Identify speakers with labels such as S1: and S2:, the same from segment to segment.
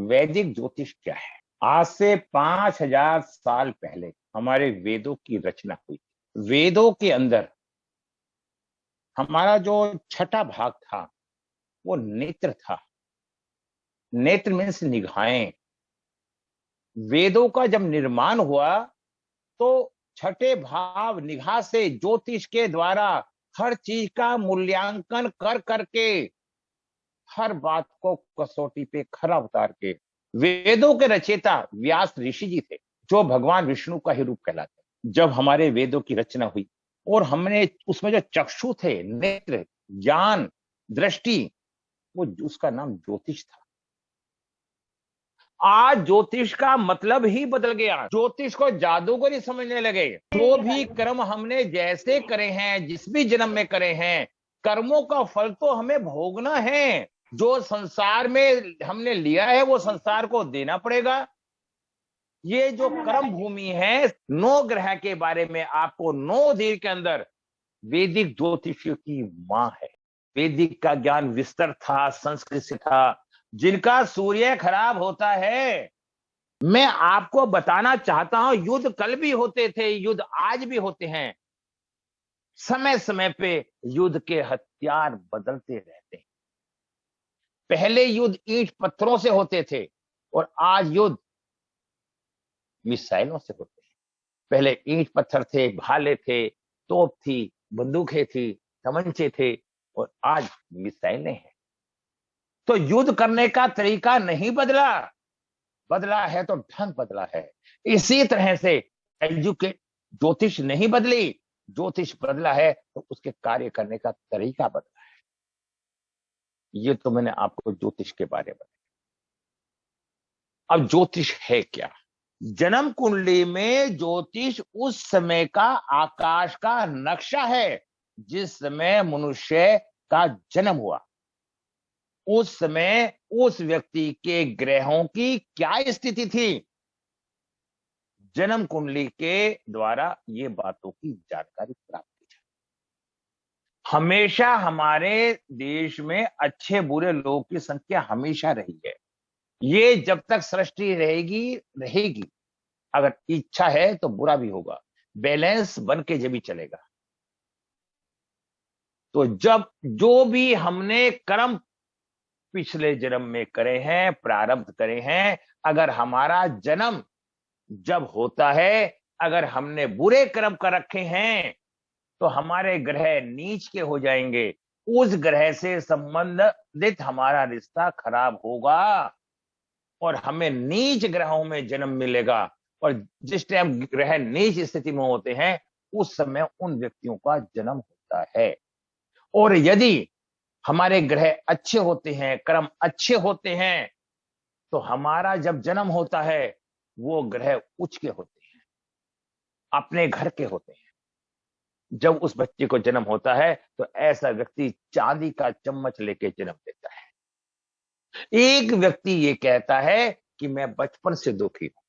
S1: वैदिक ज्योतिष क्या है? आज से 5000 साल पहले हमारे वेदों की रचना हुई। वेदों के अंदर हमारा जो छठा भाग था वो नेत्र था। नेत्र मीन्स निगाहें। वेदों का जब निर्माण हुआ तो छठे भाव निगाह से ज्योतिष के द्वारा हर चीज का मूल्यांकन कर करके हर बात को कसौटी पे खरा उतार के वेदों के रचयिता व्यास ऋषि जी थे, जो भगवान विष्णु का ही रूप कहलाते। जब हमारे वेदों की रचना हुई और हमने उसमें जो चक्षु थे, नेत्र, ज्ञान, दृष्टि, वो उसका नाम ज्योतिष था। आज ज्योतिष का मतलब ही बदल गया। ज्योतिष को जादूगरी समझने लगे। जो भी कर्म हमने जैसे करे हैं, जिस भी जन्म में करे हैं, कर्मों का फल तो हमें भोगना है। जो संसार में हमने लिया है वो संसार को देना पड़ेगा। ये जो कर्म भूमि है, 9 ग्रह के बारे में आपको 9 दिन के अंदर वैदिक ज्योतिष की मां है। वैदिक का ज्ञान विस्तर था, संस्कृत से था। जिनका सूर्य खराब होता है, मैं आपको बताना चाहता हूं, युद्ध कल भी होते थे, युद्ध आज भी होते हैं। समय समय पे युद्ध के हथियार बदलते रहते हैं। पहले युद्ध ईंट पत्थरों से होते थे और आज युद्ध मिसाइलों से होते हैं। पहले ईंट पत्थर थे, भाले थे, तोप थी, बंदूकें थी, तमंचे थे और आज मिसाइलें हैं। तो युद्ध करने का तरीका नहीं बदला, बदला है तो ढंग बदला है। इसी तरह से एजुकेट ज्योतिष नहीं बदली, ज्योतिष बदला है तो उसके कार्य करने का तरीका बदला है। ये तो मैंने आपको ज्योतिष के बारे में बताया। अब ज्योतिष है क्या? जन्म कुंडली में ज्योतिष उस समय का आकाश का नक्शा है जिस समय मनुष्य का जन्म हुआ। उस समय उस व्यक्ति के ग्रहों की क्या स्थिति थी, जन्म कुंडली के द्वारा ये बातों की जानकारी प्राप्त की जाए। हमेशा हमारे देश में अच्छे बुरे लोगों की संख्या हमेशा रही है। ये जब तक सृष्टि रहेगी रहेगी। अगर इच्छा है तो बुरा भी होगा, बैलेंस बन के जब भी चलेगा। तो जब जो भी हमने कर्म पिछले जन्म में करे हैं, प्रारब्ध करे हैं, अगर हमारा जन्म जब होता है, अगर हमने बुरे कर्म कर रखे हैं तो हमारे ग्रह नीच के हो जाएंगे। उस ग्रह से संबंधित हमारा रिश्ता खराब होगा और हमें नीच ग्रहों में जन्म मिलेगा। और जिस टाइम ग्रह नीच स्थिति में होते हैं उस समय उन व्यक्तियों का जन्म होता है। और यदि हमारे ग्रह अच्छे होते हैं, कर्म अच्छे होते हैं, तो हमारा जब जन्म होता है वो ग्रह उच्च के होते हैं, अपने घर के होते हैं। जब उस बच्चे को जन्म होता है तो ऐसा व्यक्ति चांदी का चम्मच लेके जन्म देता है। एक व्यक्ति ये कहता है कि मैं बचपन से दुखी हूं,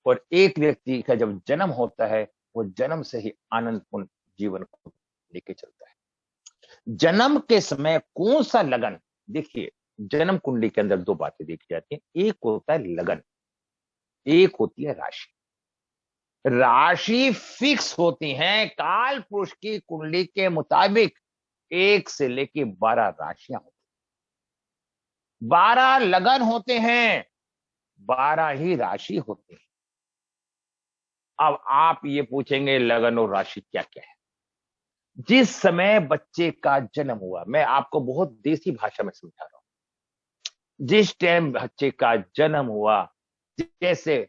S1: और एक व्यक्ति का जब जन्म होता है वो जन्म से ही आनंदपूर्ण जीवन को लेके चलता है। जन्म के समय कौन सा लगन, देखिए जन्म कुंडली के अंदर 2 बातें देखी जाती हैं। एक होता है लगन, एक होती है राशि। राशि फिक्स होती हैं। काल पुरुष की कुंडली के मुताबिक 1 से लेके 12 राशियां होती हैं, 12 लगन होते हैं, 12 ही राशि होते हैं। अब आप ये पूछेंगे लगन और राशि क्या क्या है? जिस समय बच्चे का जन्म हुआ, मैं आपको बहुत देसी भाषा में समझा रहा हूं। जिस टाइम बच्चे का जन्म हुआ, जैसे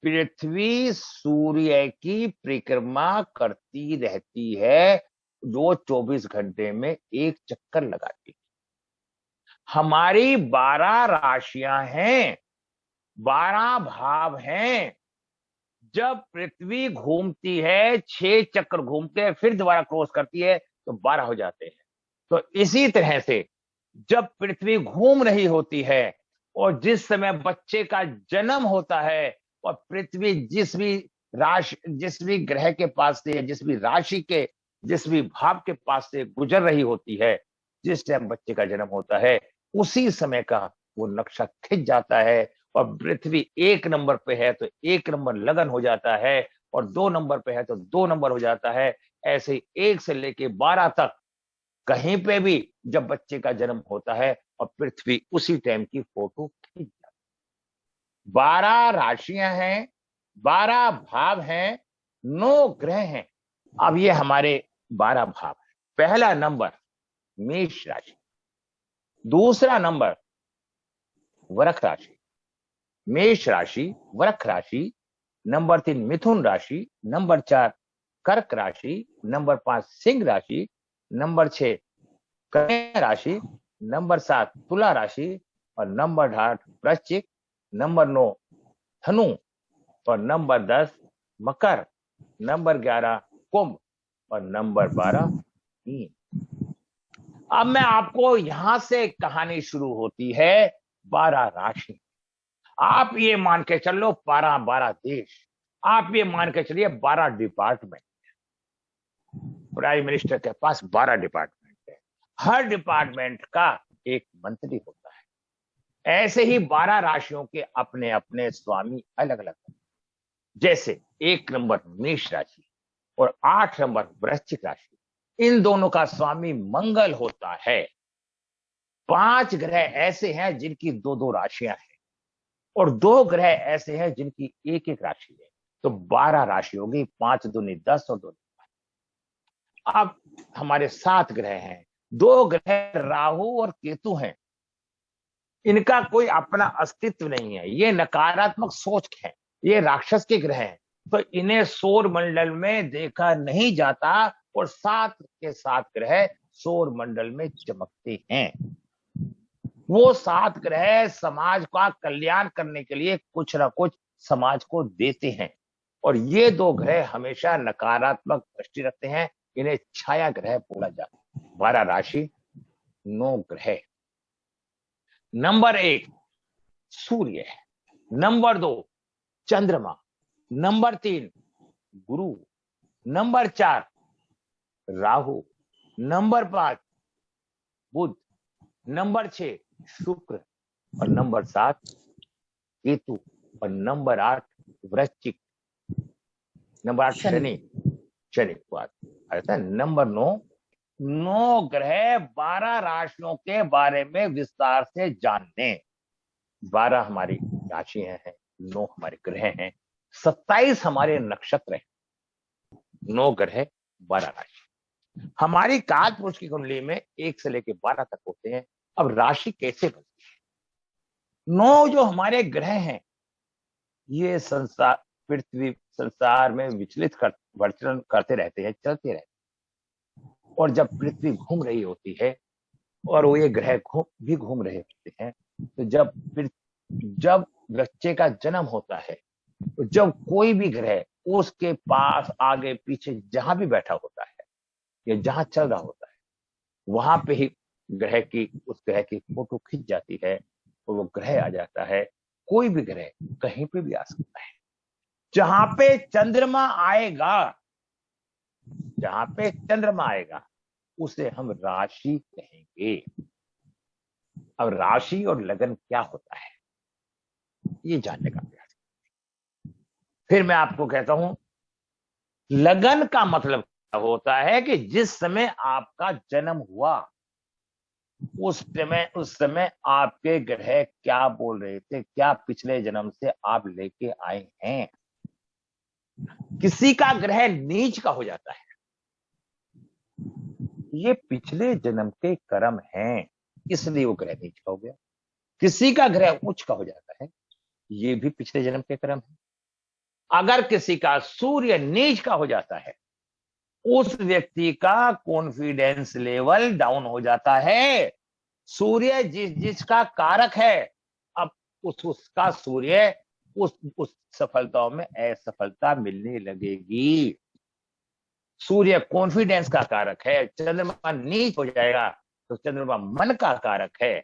S1: पृथ्वी सूर्य की परिक्रमा करती रहती है, जो 24 घंटे में एक चक्कर लगाती है। हमारी 12 राशियां हैं, 12 भाव हैं। जब पृथ्वी घूमती है, 6 चक्र घूमते हैं, फिर दोबारा क्रॉस करती है तो 12 हो जाते हैं। तो इसी तरह से जब पृथ्वी घूम रही होती है और जिस समय बच्चे का जन्म होता है और पृथ्वी जिस भी ग्रह के पास से, जिस भी राशि के, जिस भी भाव के पास से गुजर रही होती है, जिस टाइम बच्चे का जन्म होता है, उसी समय का वो नक्शा खिंच जाता है, और पृथ्वी 1 नंबर पे है तो 1 नंबर लगन हो जाता है, और 2 नंबर पे है तो 2 नंबर हो जाता है। ऐसे ही 1 से लेके 12 तक कहीं पे भी जब बच्चे का जन्म होता है, और पृथ्वी उसी टाइम की फोटो खींच जाती है। 12 राशियां हैं, 12 भाव हैं, 9 ग्रह हैं। अब ये हमारे 12 भाव है। पहला नंबर मेष राशि, दूसरा नंबर वृष राशि, मेष राशि, वृष राशि, नंबर 3 मिथुन राशि, नंबर 4 कर्क राशि, नंबर 5 सिंह राशि, नंबर 6 कन्या राशि, नंबर 7 तुला राशि, और नंबर 8 वृश्चिक, नंबर 9 धनु, और नंबर 10 मकर, नंबर 11 कुंभ, और नंबर 12 मीन। अब मैं आपको यहां से कहानी शुरू होती है 12 राशि। आप ये मान के चल लो 12 देश, आप ये मान के चलिए 12 डिपार्टमेंट। प्राइम मिनिस्टर के पास 12 डिपार्टमेंट है, हर डिपार्टमेंट का एक मंत्री होता है। ऐसे ही 12 राशियों के अपने अपने स्वामी अलग अलग हैं। जैसे 1 नंबर मेष राशि और 8 नंबर वृश्चिक राशि, इन दोनों का स्वामी मंगल होता है। 5 ग्रह ऐसे हैं जिनकी 2-2 राशियां हैं, और 2 ग्रह ऐसे हैं जिनकी 1-1 राशि है। तो 12 राशि होगी, 5 दूनी 10 और 2। अब हमारे 7 ग्रह हैं, 2 ग्रह राहु और केतु हैं। इनका कोई अपना अस्तित्व नहीं है, ये नकारात्मक सोच है, ये राक्षस के ग्रह हैं, तो इन्हें सौर मंडल में देखा नहीं जाता, और 7 के 7 ग्रह सौर मंडल में चमकते हैं। वो 7 ग्रह समाज का कल्याण करने के लिए कुछ ना कुछ समाज को देते हैं, और ये 2 ग्रह हमेशा नकारात्मक दृष्टि रखते हैं। इन्हें छाया ग्रह बोला जाता है। 12 राशि, 9 ग्रह। नंबर 1 सूर्य, नंबर 2 चंद्रमा, नंबर 3 गुरु, नंबर 4 राहु, नंबर 5 बुध, नंबर 6 शुक्र, और नंबर 7 केतु, और नंबर 8 वृश्चिक, नंबर 8 शनि, शनि बात ऐसा। नंबर 9 ग्रह 12 राशियों के बारे में विस्तार से जानने। 12 हमारी राशियां हैं, 9 हमारे ग्रह हैं, 27 हमारे नक्षत्र हैं, 9 ग्रह 12 राशि। हमारी काल पुरुष की कुंडली में 1 से लेकर 12 तक होते हैं। अब राशि कैसे बनती है? 9 जो हमारे ग्रह हैं, ये संसार पृथ्वी संसार में विचरण करते रहते हैं, चलते रहते हैं। और जब पृथ्वी घूम रही होती है और वो ये ग्रह भी घूम रहे होते हैं, तो जब बच्चे का जन्म होता है, तो जब कोई भी ग्रह उसके पास आगे पीछे जहां भी बैठा होता है या जहां चल रहा होता है, वहां पे ही उस ग्रह की फोटो खिंच जाती है, और वो ग्रह आ जाता है। कोई भी ग्रह कहीं पे भी आ सकता है। जहां पे चंद्रमा आएगा, जहां पे चंद्रमा आएगा उसे हम राशि कहेंगे। अब राशि और लगन क्या होता है, ये जानने का प्रयास। फिर मैं आपको कहता हूं, लगन का मतलब क्या होता है कि जिस समय आपका जन्म हुआ, उस समय आपके ग्रह क्या बोल रहे थे, क्या पिछले जन्म से आप लेके आए हैं। किसी का ग्रह नीच का हो जाता है, ये पिछले जन्म के कर्म हैं, इसलिए वो ग्रह नीच का हो गया। किसी का ग्रह उच्च का हो जाता है, ये भी पिछले जन्म के कर्म है। अगर किसी का सूर्य नीच का हो जाता है, उस व्यक्ति का कॉन्फिडेंस लेवल डाउन हो जाता है। सूर्य जिसका कारक है, अब उसका सूर्य उस सफलताओं में असफलता मिलने लगेगी। सूर्य कॉन्फिडेंस का कारक है, चंद्रमा नीच हो जाएगा तो चंद्रमा मन का कारक है।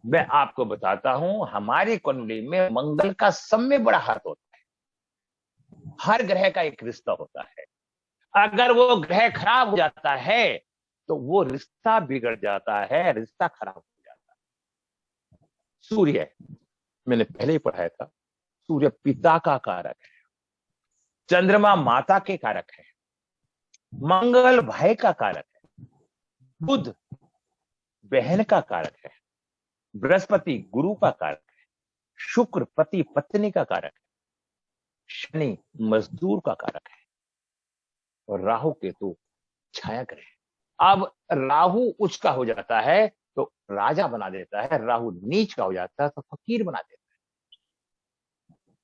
S1: मैं आपको बताता हूं, हमारी कुंडली में मंगल का सबसे बड़ा हाथ होता है। हर ग्रह का एक रिश्ता होता है। अगर वो ग्रह खराब हो जाता है तो वो रिश्ता बिगड़ जाता है, रिश्ता खराब हो जाता है। सूर्य, मैंने पहले ही पढ़ाया था, सूर्य पिता का कारक है, चंद्रमा माता के कारक है, मंगल भाई का कारक है, बुध बहन का कारक है, बृहस्पति गुरु का कारक है, शुक्र पति पत्नी का कारक है, शनि मजदूर का कारक है, और राहु केतु छाया ग्रह। अब राहु उच्च का हो जाता है तो राजा बना देता है, राहु नीच का हो जाता है तो फकीर बना देता है।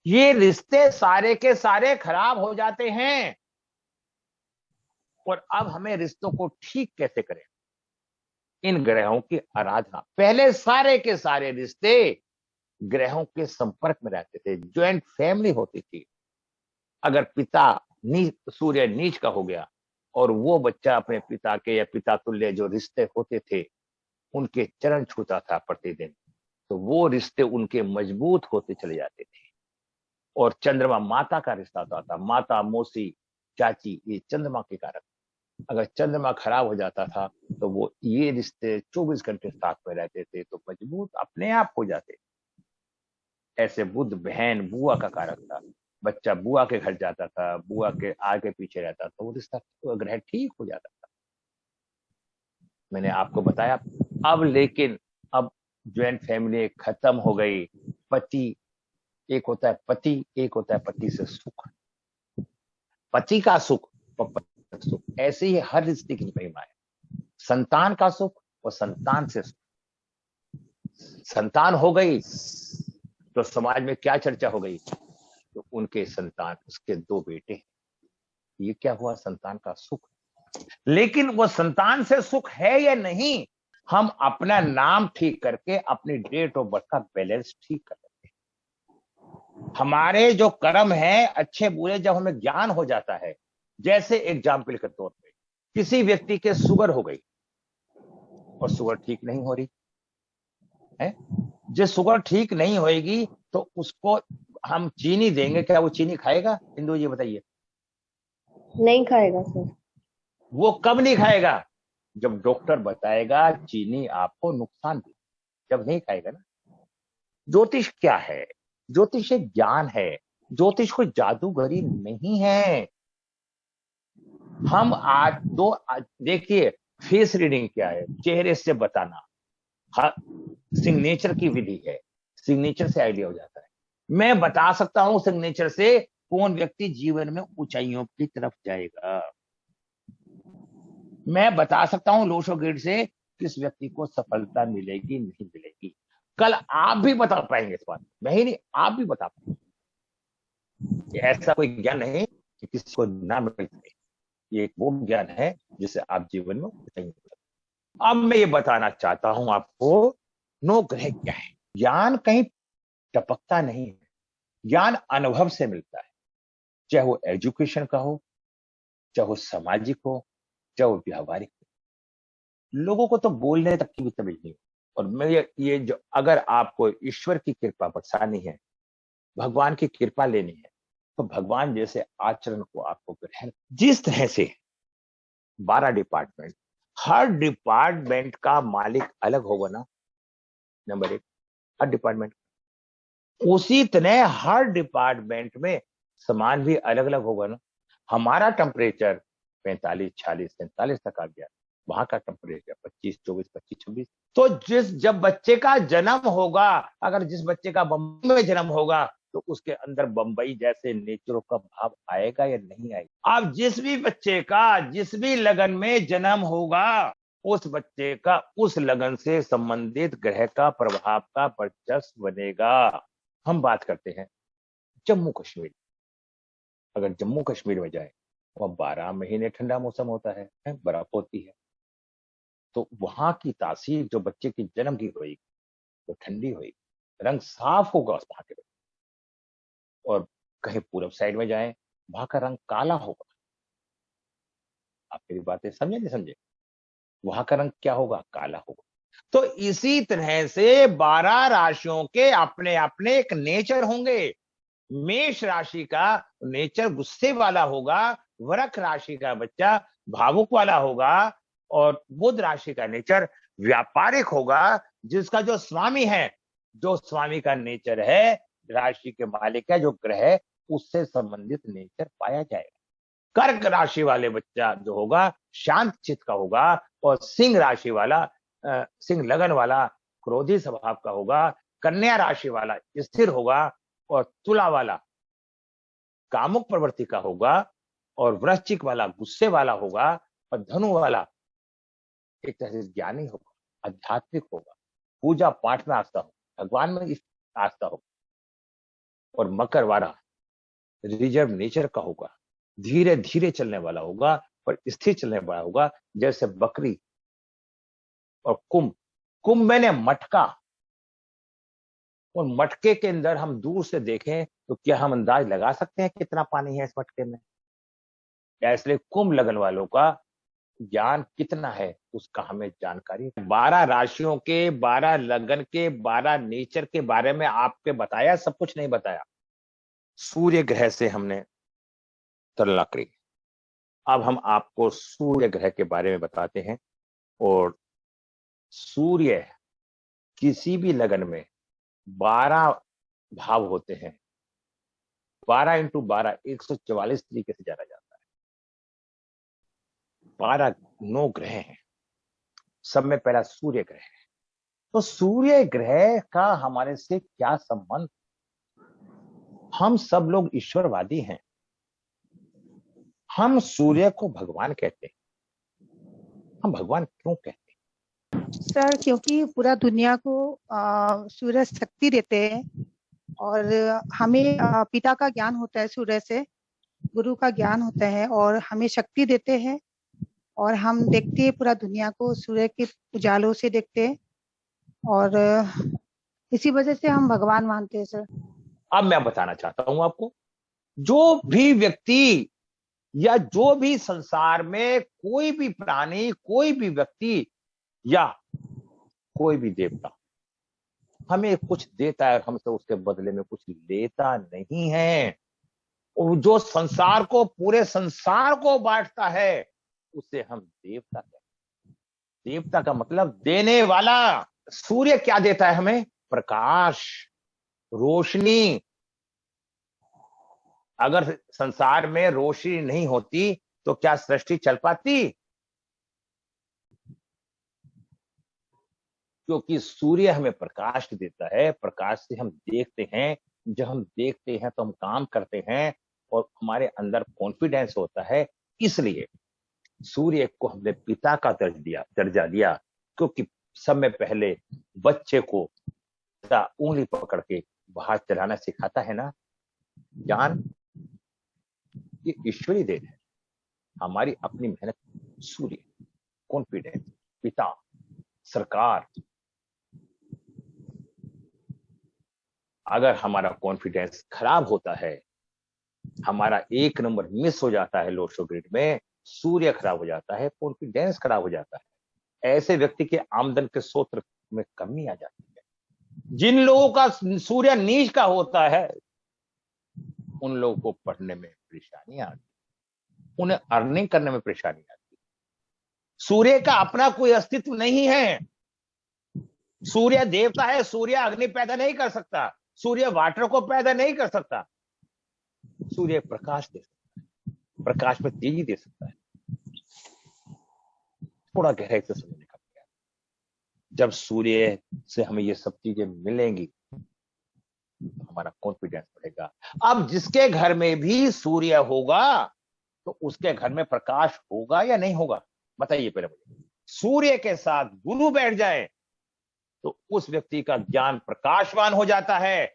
S1: ये रिश्ते सारे के सारे खराब हो जाते हैं। और अब हमें रिश्तों को ठीक कैसे करें? इन ग्रहों की आराधना। पहले सारे के सारे रिश्ते ग्रहों के संपर्क में रहते थे, ज्वाइंट फैमिली होती थी। अगर पिता सूर्य नीच का हो गया और वो बच्चा अपने पिता के या पिता तुल्य जो रिश्ते होते थे उनके चरण छूता था प्रतिदिन, तो वो रिश्ते उनके मजबूत होते चले जाते थे। और चंद्रमा माता का रिश्ता होता था, माता मौसी चाची, ये चंद्रमा के कारक। अगर चंद्रमा खराब हो जाता था तो वो ये रिश्ते 24 घंटे साथ में रहते थे तो मजबूत अपने आप हो जाते। ऐसे बुध बहन बुआ का कारक था, बच्चा बुआ के घर जाता था, बुआ के आगे पीछे रहता था, वो रिश्ता ग्रह ठीक हो जाता था। मैंने आपको बताया। अब लेकिन अब ज्वाइंट फैमिली खत्म हो गई। पति एक होता है पति, एक होता है पति से सुख, पति का सुख और पति का सुख। ऐसे ही हर रिश्ते की महिमा है। संतान का सुख और संतान से सुख। संतान हो गई तो समाज में क्या चर्चा हो गई? तो उनके संतान, उसके 2 बेटे, ये क्या हुआ? संतान का सुख। लेकिन वो संतान से सुख है या नहीं, हम अपना नाम ठीक करके अपनी डेट ऑफ बर्थ का बैलेंस ठीक कर लेते हैं। हमारे जो कर्म है अच्छे बुरे, जब हमें ज्ञान हो जाता है, जैसे एग्जाम्पल के तौर पे किसी व्यक्ति के शुगर हो गई और शुगर ठीक नहीं हो रही है, जो शुगर ठीक नहीं होगी तो उसको हम चीनी देंगे, क्या वो चीनी खाएगा? इंदु जी बताइए।
S2: नहीं खाएगा सर।
S1: वो कब नहीं खाएगा? जब डॉक्टर बताएगा चीनी आपको नुकसान दे, जब नहीं खाएगा ना। ज्योतिष क्या है? ज्योतिष एक ज्ञान है। ज्योतिष कोई जादूगरी नहीं है। हम आज देखिए, फेस रीडिंग क्या है? चेहरे से बताना, सिग्नेचर की विधि है। सिग्नेचर से आइडिया हो जाता है। मैं बता सकता हूं सिग्नेचर से कौन व्यक्ति जीवन में ऊंचाइयों की तरफ जाएगा। मैं बता सकता हूं लोशो गेट से किस व्यक्ति को सफलता मिलेगी नहीं मिलेगी। कल आप भी बता पाएंगे इस बात, मैं ही नहीं, आप भी बता पाएंगे। ऐसा कोई ज्ञान नहीं कि किसी को ना मिल सके। ये एक वो ज्ञान है जिसे आप जीवन में ऊंचाइयों। अब मैं ये बताना चाहता हूं आपको, नो ग्रह क्या है। ज्ञान कहीं टपकता नहीं है, ज्ञान अनुभव से मिलता है। चाहे वो एजुकेशन का हो, चाहे वो सामाजिक हो, चाहे वो व्यावहारिक हो। लोगों को तो बोलने तक की भी तमीज नहीं। और मैं ये जो, अगर आपको ईश्वर की कृपा बरसानी है, भगवान की कृपा लेनी है, तो भगवान जैसे आचरण को आपको ग्रहण, जिस तरह से 12 डिपार्टमेंट, हर डिपार्टमेंट का मालिक अलग होगा ना, नंबर 1, हर डिपार्टमेंट। उसी तरह हर डिपार्टमेंट में सामान भी अलग अलग होगा ना। हमारा टेम्परेचर 45, 46, 47 तक आ गया, वहां का टेम्परेचर 25, 24, 25, 26। तो जब बच्चे का जन्म होगा, अगर जिस बच्चे का बम्बई में जन्म होगा तो उसके अंदर बम्बई जैसे नेचरों का भाव आएगा या नहीं आएगा? अब जिस भी बच्चे का जिस भी लगन में जन्म होगा, उस बच्चे का उस लगन से संबंधित ग्रह का प्रभाव का वर्चस्व बनेगा। हम बात करते हैं जम्मू कश्मीर। अगर जम्मू कश्मीर में जाए वह 12 महीने ठंडा मौसम होता है, बर्फ होती है। तो वहां की तासीर जो बच्चे की जन्म की होगी वो ठंडी होगी, रंग साफ होगा उस वहां के। और कहीं पूरब साइड में जाए, वहां का रंग काला होगा। आप मेरी बातें समझे नहीं समझे? वहां का रंग क्या होगा? काला होगा। तो इसी तरह से 12 राशियों के अपने अपने एक नेचर होंगे। मेष राशि का नेचर गुस्से वाला होगा, वृक राशि का बच्चा भावुक वाला होगा, और बुध राशि का नेचर व्यापारिक होगा, जिसका जो स्वामी है जो स्वामी का नेचर है, राशि के मालिक है जो ग्रह है, उससे संबंधित नेचर पाया जाएगा। कर्क राशि वाले बच्चा जो होगा शांत चित्त का होगा, और सिंह राशि वाला सिंह लगन वाला क्रोधी स्वभाव का होगा, कन्या राशि वाला स्थिर होगा, और तुला वाला कामुक प्रवृत्ति का होगा, और वृश्चिक वाला गुस्से वाला होगा, और धनु वाला एक तरह से ज्ञानी होगा, आध्यात्मिक होगा, पूजा पाठ में आस्था हो, भगवान में आस्था हो, और मकर वाला रिजर्व नेचर का होगा, धीरे धीरे चलने वाला होगा पर स्थिर चलने वाला होगा, जैसे बकरी। और कुंभ, कुंभ मैंने मटका, और मटके के अंदर हम दूर से देखें तो क्या हम अंदाज लगा सकते हैं कितना पानी है इस मटके में? इसलिए कुंभ लगन वालों का ज्ञान कितना है उसका हमें जानकारी। 12 राशियों के, 12 लगन के, 12 नेचर के बारे में आपके बताया, सब कुछ नहीं बताया। सूर्य ग्रह से हमने तुलना करी, अब हम आपको सूर्य ग्रह के बारे में बताते हैं। और सूर्य किसी भी लगन में 12 भाव होते हैं, 12 इंटू 12 144 तरीके से जाना जाता है। 12 9 ग्रह हैं, सब में पहला सूर्य ग्रह है। तो सूर्य ग्रह का हमारे से क्या संबंध? हम सब लोग ईश्वरवादी हैं, हम सूर्य को भगवान कहते हैं। हम भगवान क्यों कहते हैं
S3: सर? क्योंकि पूरा दुनिया को सूर्य शक्ति देते हैं, और हमें पिता का ज्ञान होता है, सूर्य से गुरु का ज्ञान होता है, और हमें शक्ति देते हैं। और हम देखते हैं पूरा दुनिया को सूर्य के उजालों से देखते हैं, और इसी वजह से हम भगवान मानते हैं सर।
S1: अब मैं बताना चाहता हूं आपको, जो भी व्यक्ति या जो भी संसार में कोई भी प्राणी, कोई भी व्यक्ति या कोई भी देवता हमें कुछ देता है, हमसे उसके बदले में कुछ लेता नहीं है। और जो संसार को, पूरे संसार को बांटता है, उसे हम देवता कहते हैं। देवता का मतलब देने वाला। सूर्य क्या देता है हमें? प्रकाश, रोशनी। अगर संसार में रोशनी नहीं होती तो क्या सृष्टि चल पाती? क्योंकि सूर्य हमें प्रकाश देता है, प्रकाश से हम देखते हैं, जब हम देखते हैं तो हम काम करते हैं और हमारे अंदर कॉन्फिडेंस होता है। इसलिए सूर्य को हमने पिता का दर्जा दिया, क्योंकि सब में पहले बच्चे को पिता उंगली पकड़ के बाहर चलाना सिखाता है ना। ज्ञान ये ईश्वरी देन है, हमारी अपनी मेहनत। सूर्य, कॉन्फिडेंस, पिता, सरकार। अगर हमारा कॉन्फिडेंस खराब होता है, हमारा 1 नंबर मिस हो जाता है लोशो ग्रिड में, सूर्य खराब हो जाता है, कॉन्फिडेंस खराब हो जाता है, ऐसे व्यक्ति के आमदन के स्रोत में कमी आ जाती है। जिन लोगों का सूर्य नीच का होता है, उन लोगों को पढ़ने में परेशानी आती है, उन्हें अर्निंग करने में परेशानी आती है। सूर्य का अपना कोई अस्तित्व नहीं है। सूर्य देवता है, सूर्य अग्नि पैदा नहीं कर सकता, सूर्य वाटर को पैदा नहीं कर सकता। सूर्य प्रकाश दे सकता है, प्रकाश में तेजी दे सकता है। थोड़ा गहराई से समझने का प्रयास। जब सूर्य से हमें ये सब चीजें मिलेंगी तो हमारा कॉन्फिडेंस बढ़ेगा। अब जिसके घर में भी सूर्य होगा तो उसके घर में प्रकाश होगा या नहीं होगा? बताइए पहले मुझे। सूर्य के साथ गुरु बैठ जाए तो उस व्यक्ति का ज्ञान प्रकाशवान हो जाता है।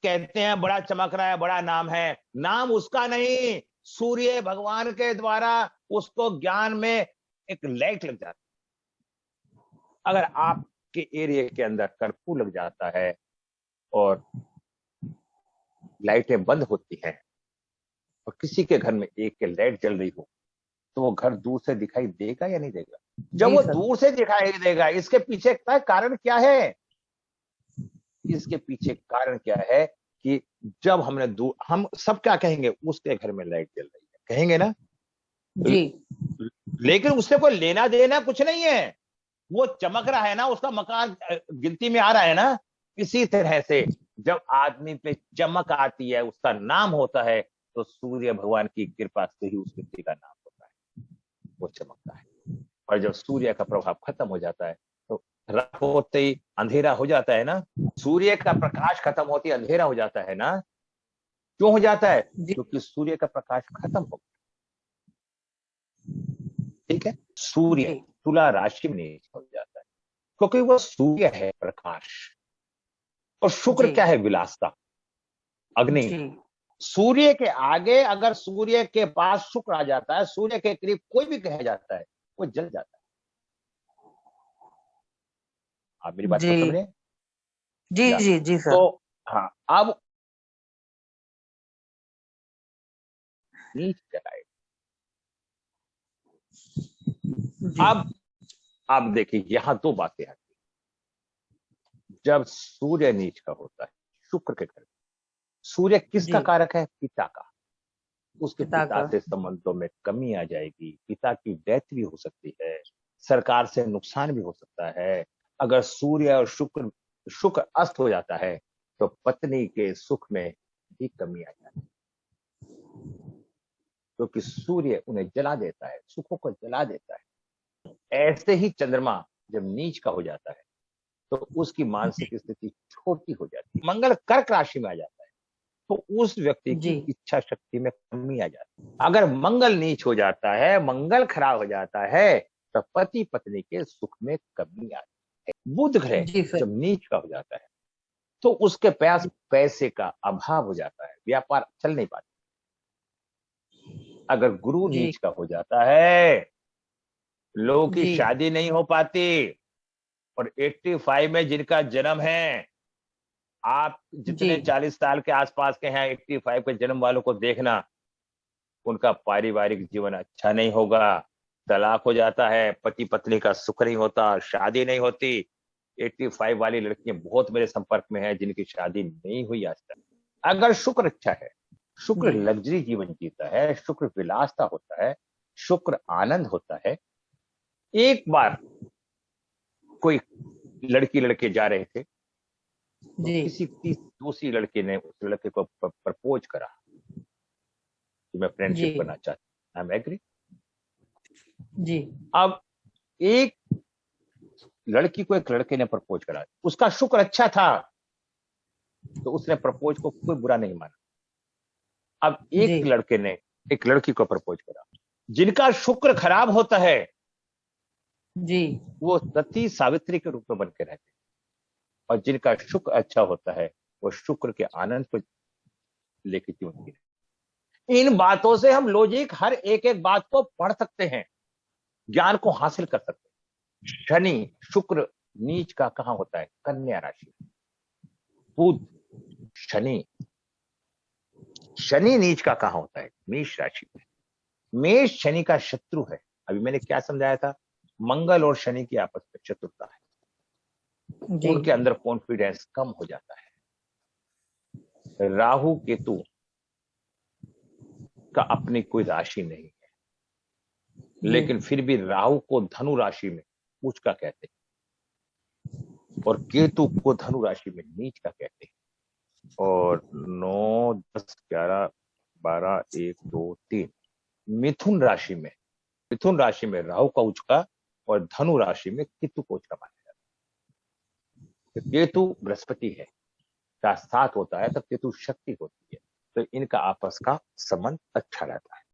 S1: कहते हैं बड़ा चमक रहा है, बड़ा नाम है, नाम उसका नहीं, सूर्य भगवान के द्वारा उसको ज्ञान में एक लाइट लग जाती है। अगर आपके एरिया के अंदर कर्फ्यू लग जाता है और लाइटें बंद होती हैं और किसी के घर में एक के लाइट जल रही हो, तो वो घर दूर से दिखाई देगा या नहीं देगा? जब वो दूर से दिखाई देगा, इसके पीछे का कारण क्या है? इसके पीछे कारण क्या है कि जब हमने दूर, हम सब क्या कहेंगे? उसके घर में लाइट जल रही है, कहेंगे ना जी। लेकिन उससे कोई लेना देना कुछ नहीं है। वो चमक रहा है ना, उसका मकान गिनती में आ रहा है ना, इसी तरह से जब आदमी पे चमक आती है, उसका नाम होता है, तो सूर्य भगवान की कृपा से ही उस व्यक्ति का नाम होता है, वो चमकता है। और जब सूर्य का प्रभाव खत्म हो जाता है तो रात होते ही अंधेरा हो जाता है ना, सूर्य का प्रकाश खत्म होते ही अंधेरा हो जाता है ना। क्यों हो जाता है?
S4: जी
S1: क्योंकि सूर्य का प्रकाश खत्म हो गया। ठीक है, सूर्य
S4: जी
S1: तुला राशि में नीच हो जाता है, क्योंकि वो सूर्य है प्रकाश, और शुक्र
S4: जी
S1: क्या है? विलासता, अग्नि।
S4: जी
S1: सूर्य के आगे अगर सूर्य के पास शुक्र आ जाता है, सूर्य के करीब कोई भी कह जाता है, वो जल जाता है। आप मेरी बात
S4: जी
S1: को समझे?
S4: जी
S1: या
S4: जी जी
S1: तो
S4: सर।
S1: हाँ, अब नीच चलाए।
S4: जी
S1: अब देखिए, यहां दो बातें आती हैं। जब सूर्य नीच का होता है शुक्र के घर, सूर्य किसका
S4: जी
S1: कारक है? पिता का। उसके
S4: पिता
S1: पिता
S4: का।
S1: से संबंधों में कमी आ जाएगी, पिता की डेथ भी हो सकती है, सरकार से नुकसान भी हो सकता है। अगर सूर्य और शुक्र शुक्र अस्त हो जाता है तो पत्नी के सुख में भी कमी आ जाती है, क्योंकि सूर्य उन्हें जला देता है, सुखों को जला देता है। ऐसे ही चंद्रमा जब नीच का हो जाता है तो उसकी मानसिक स्थिति छोटी हो जाती है। मंगल कर्क राशि में आ जाता है तो उस व्यक्ति
S4: जी
S1: की इच्छा शक्ति में कमी आ जाती है। अगर मंगल नीच हो जाता है, मंगल खराब हो जाता है, तो पति पत्नी के सुख में कमी आती है। बुध ग्रह
S4: जी सर।
S1: जब नीच का हो जाता है तो उसके पास पैसे का अभाव हो जाता है, व्यापार चल नहीं पाता। अगर गुरु
S4: जी
S1: नीच का हो जाता है, लोगों की
S4: जी
S1: शादी नहीं हो पाती। और 85 में जिनका जन्म है, आप
S4: जी
S1: जितने 40 साल के आसपास के हैं, 85 के जन्म वालों को देखना, उनका पारिवारिक जीवन अच्छा नहीं होगा, तलाक हो जाता है, पति पत्नी का सुख नहीं होता, शादी नहीं होती। 85 वाली लड़कियां बहुत मेरे संपर्क में है जिनकी शादी नहीं हुई आज तक। अगर शुक्र अच्छा है, शुक्र
S4: जी
S1: लग्जरी जीवन जीता है, शुक्र विलासता होता है, शुक्र आनंद होता है। एक बार कोई लड़की लड़के जा रहे थे तो
S4: जी
S1: किसी दूसरी लड़की ने उस लड़के को प्रपोज करा कि मैं
S4: जी
S1: फ्रेंडशिप करना चाहती हूँ, आई एम एग्री।
S4: जी
S1: अब एक लड़की को एक लड़के ने प्रपोज करा, उसका शुक्र अच्छा था तो उसने प्रपोज को कोई बुरा नहीं माना। अब
S4: जी
S1: एक लड़के ने एक लड़की को प्रपोज करा, जिनका शुक्र खराब होता है
S4: जी
S1: वो सती सावित्री के रूप में बन के रहते हैं, और जिनका शुक्र अच्छा होता है वो शुक्र के आनंद को लेकर जीवन जी रहे हैं। इन बातों से हम लॉजिक हर एक एक बात को पढ़ सकते हैं, ज्ञान को हासिल कर सकते हैं। शनि शुक्र नीच का कहां होता है? कन्या राशि। बुध शनि शनि नीच का कहां होता है? मेष राशि में। मेष शनि का शत्रु है। अभी मैंने क्या समझाया था? मंगल और शनि की आपस में शत्रुता है,
S4: जी
S1: उनके अंदर कॉन्फिडेंस कम हो जाता है। राहु केतु का अपनी कोई राशि नहीं है,
S4: जी
S1: लेकिन फिर भी राहु को धनु राशि में उच्च का कहते हैं और केतु को धनु राशि में नीच का कहते हैं। और 9 10 11 12 1 2 3 मिथुन राशि में राहु का उच्च का और धनु राशि में केतु को उच्च का माना जाता है। तो केतु बृहस्पति है का साथ होता है तब केतु शक्ति होती है, तो इनका आपस का संबंध अच्छा रहता है।